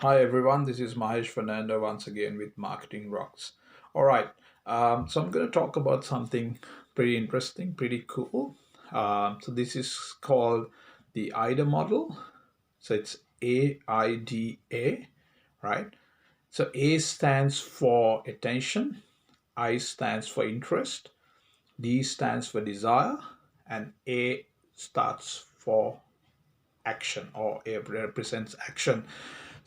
Hi everyone, this is Mahesh Fernando once again with Marketing Rocks. All right, so I'm going to talk about something pretty interesting, pretty cool. So this is called the AIDA model. So it's AIDA, right? So A stands for attention, I stands for interest, D stands for desire, and A starts for action, or it represents action.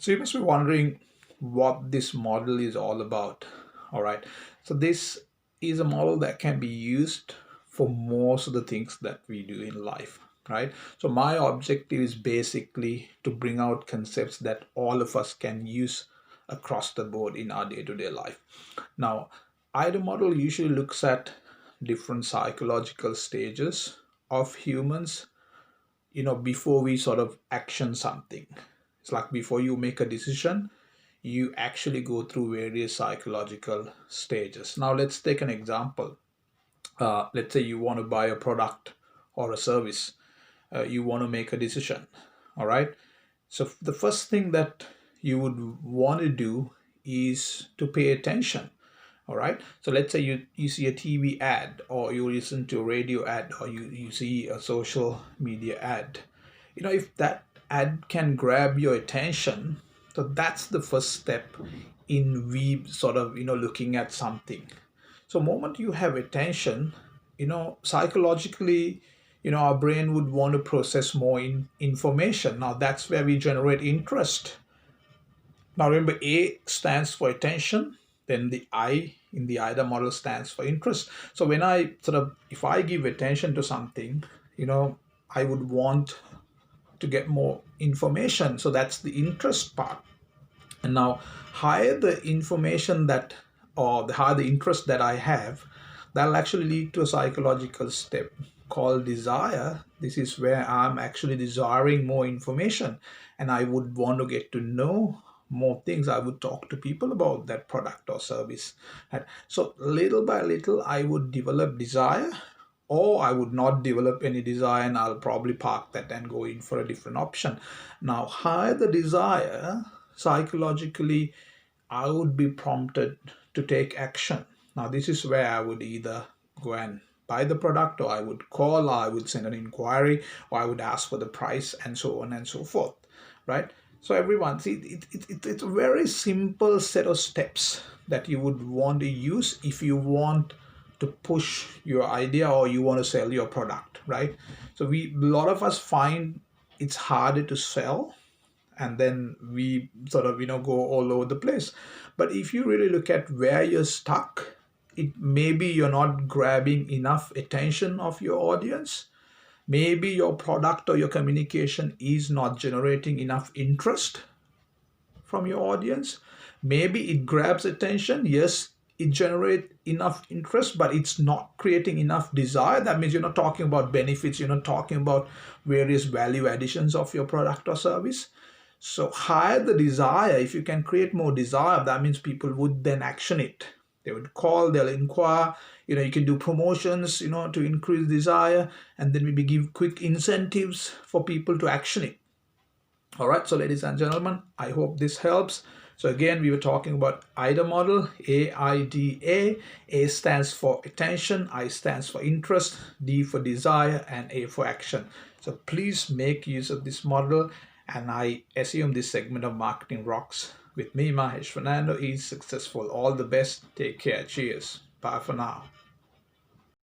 So you must be wondering what this model is all about. All right. So this is a model that can be used for most of the things that we do in life, right? So my objective is basically to bring out concepts that all of us can use across the board in our day-to-day life. Now, AIDA model usually looks at different psychological stages of humans, before we sort of action something. It's like before you make a decision, you actually go through various psychological stages. Now let's take an example. Let's say you want to buy a product or a service. You want to make a decision. All right. So the first thing that you would want to do is to pay attention. All right. So let's say you see a TV ad, or you listen to a radio ad, or you see a social media ad. If that ad can grab your attention, so that's the first step in we sort of, looking at something. So moment you have attention, psychologically, our brain would want to process more information. Now that's where we generate interest. Now remember, A stands for attention, then the I in the AIDA model stands for interest. So when I sort of, if I give attention to something, I would want to get more information. So that's the interest part. And now, higher the information that, or the higher the interest that I have, that'll actually lead to a psychological step called desire. This is where I'm actually desiring more information, and I would want to get to know more things. I would talk to people about that product or service. And so little by little, I would develop desire, or I would not develop any desire, and I'll probably park that and go in for a different option. Now, higher the desire, psychologically, I would be prompted to take action. Now, this is where I would either go and buy the product, or I would call, or I would send an inquiry, or I would ask for the price, and so on and so forth, right? So everyone, see, it's a very simple set of steps that you would want to use if you want to push your idea, or you want to sell your product, right? So a lot of us find it's harder to sell, and then we sort of go all over the place. But if you really look at where you're stuck, it maybe you're not grabbing enough attention of your audience. Maybe your product or your communication is not generating enough interest from your audience. Maybe it grabs attention, yes, it generates enough interest, but it's not creating enough desire. That means you're not talking about benefits, you're not talking about various value additions of your product or service. So higher the desire, if you can create more desire, that means people would then action it. They would call, they'll inquire, you can do promotions, to increase desire, and then maybe give quick incentives for people to action it. All right, so ladies and gentlemen, I hope this helps. So again, we were talking about AIDA model, AIDA. A stands for attention, I stands for interest, D for desire, and A for action. So please make use of this model, and I assume this segment of Marketing Rocks with me, Mahesh Fernando, is successful. All the best. Take care. Cheers. Bye for now.